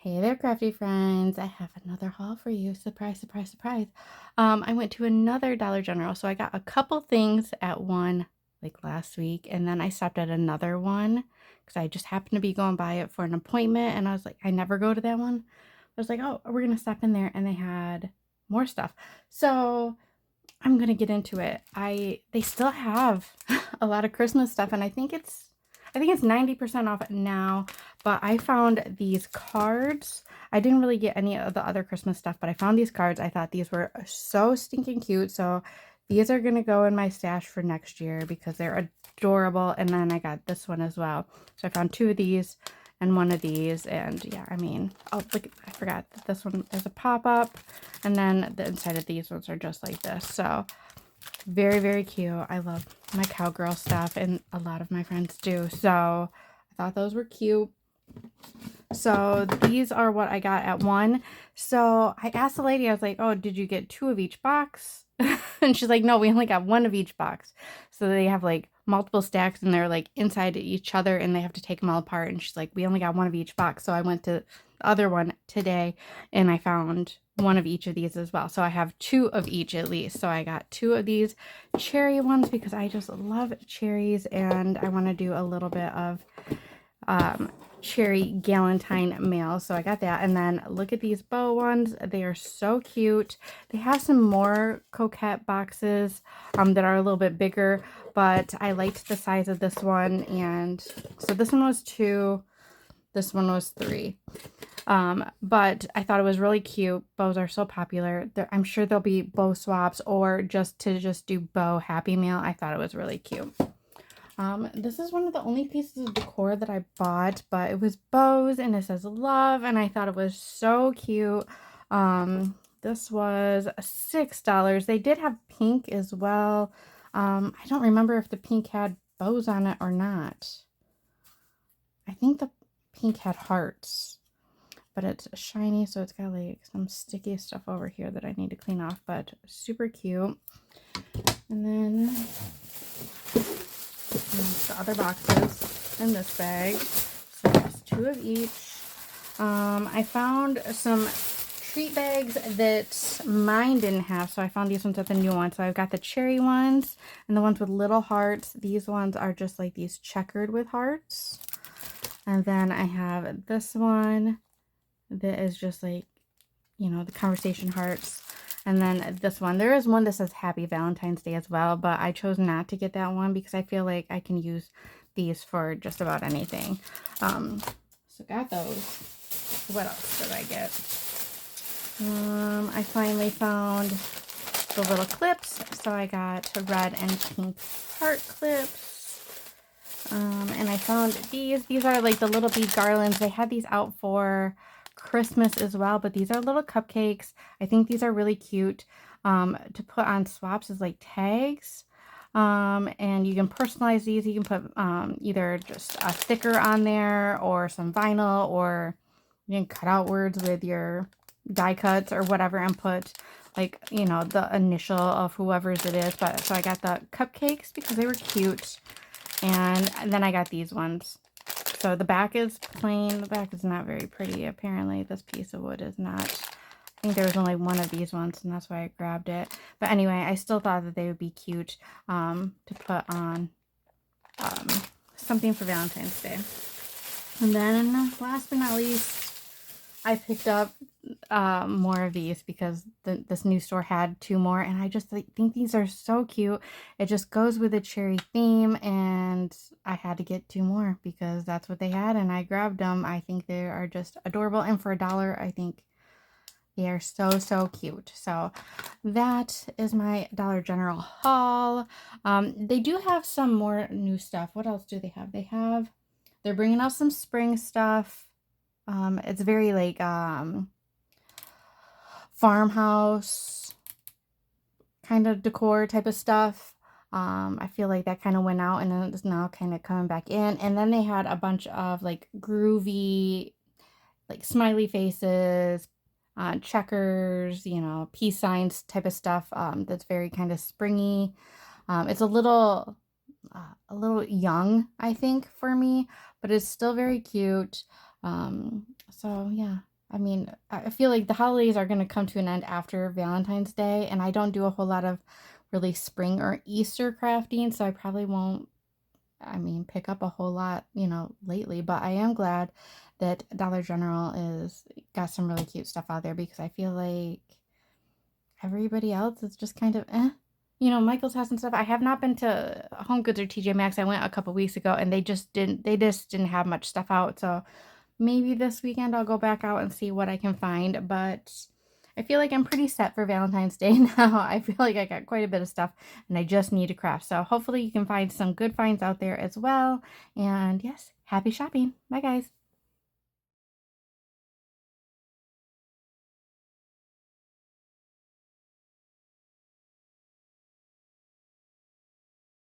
Hey there, crafty friends. I have another haul for you. Surprise, surprise, surprise. I went to another Dollar General, so I got a couple things at one like last week, and then I stopped at another one because I just happened to be going by it for an appointment, and I was like, I never go to that one. I was like, oh, we're gonna stop in there, and they had more stuff. So I'm gonna get into it. They still have a lot of Christmas stuff, and I think it's 90% off now, but I found these cards. I didn't really get any of the other Christmas stuff, but I found these cards. I thought these were so stinking cute. So these are gonna go in my stash for next year because they're adorable. And then I got this one as well. So I found two of these and one of these. And yeah, I mean, oh, look, I forgot that this one is a pop-up. And then the inside of these ones are just like this. So very, very cute. I love my cowgirl stuff, and a lot of my friends do. So I thought those were cute. So these are what I got at one. So I asked the lady, I was like, oh, did you get two of each box? And she's like, no, we only got one of each box. So they have like multiple stacks and they're like inside each other and they have to take them all apart. And she's like, we only got one of each box. So I went to the other one today and I found one of each of these as well. So I have two of each at least. So I got two of these cherry ones because I just love cherries and I want to do a little bit of cherry galentine mail. So I got that. And then look at these bow ones. They are so cute. They have some more coquette boxes that are a little bit bigger, but I liked the size of this one. And so this one was 2. This one was 3. But I thought it was really cute. Bows are so popular. I'm sure there'll be bow swaps or just do bow happy mail. I thought it was really cute. This is one of the only pieces of decor that I bought, but it was bows and it says love and I thought it was so cute. This was $6. They did have pink as well. I don't remember if the pink had bows on it or not. I think the pink had hearts, but it's shiny, so it's got like some sticky stuff over here that I need to clean off, but super cute. And then the other boxes in this bag. So there's 2 of each. I found some treat bags that mine didn't have, so I found these ones at the new one. So I've got the cherry ones and the ones with little hearts. These ones are just like these checkered with hearts. And then I have this one that is just like, you know, the conversation hearts. And then this one, there is one that says Happy Valentine's Day as well, but I chose not to get that one because I feel like I can use these for just about anything. So got those. What else did I get? I finally found the little clips. So I got red and pink heart clips. And I found these. These are like the little bead garlands. They had these out for Christmas as well, but these are little cupcakes. I think these are really cute to put on swaps as like tags. And you can personalize these. You can put either just a sticker on there or some vinyl, or you can cut out words with your die cuts or whatever and put like, you know, the initial of whoever's it is. But so I got the cupcakes because they were cute. And then I got these ones. So the back is plain. The back is not very pretty. Apparently this piece of wood is not. I think there was only one of these ones and that's why I grabbed it. But anyway, I still thought that they would be cute to put on something for Valentine's Day. And then last but not least, I picked up more of these because this new store had 2 more, and I just think these are so cute. It just goes with the cherry theme, and I had to get 2 more because that's what they had, and I grabbed them. I think they are just adorable, and for $1, I think they are so, so cute. So that is my Dollar General haul. They do have some more new stuff. What else do they have? They're bringing out some spring stuff. It's very like farmhouse kind of decor type of stuff. I feel like that kind of went out and it's now kind of coming back in. And then they had a bunch of like groovy, like smiley faces, checkers, you know, peace signs type of stuff. That's very kind of springy. It's a little young, I think, for me, but it's still very cute. So yeah, I mean, I feel like the holidays are going to come to an end after Valentine's Day, and I don't do a whole lot of really spring or Easter crafting, so I probably won't, I mean, pick up a whole lot, lately, but I am glad that Dollar General is got some really cute stuff out there because I feel like everybody else is just kind of eh. Michael's has some stuff. I have not been to Home Goods or TJ Maxx. I went a couple weeks ago and they just didn't have much stuff out. So maybe this weekend I'll go back out and see what I can find, but I feel like I'm pretty set for Valentine's Day now. I feel like I got quite a bit of stuff and I just need to craft. So hopefully you can find some good finds out there as well. And yes, happy shopping. Bye guys.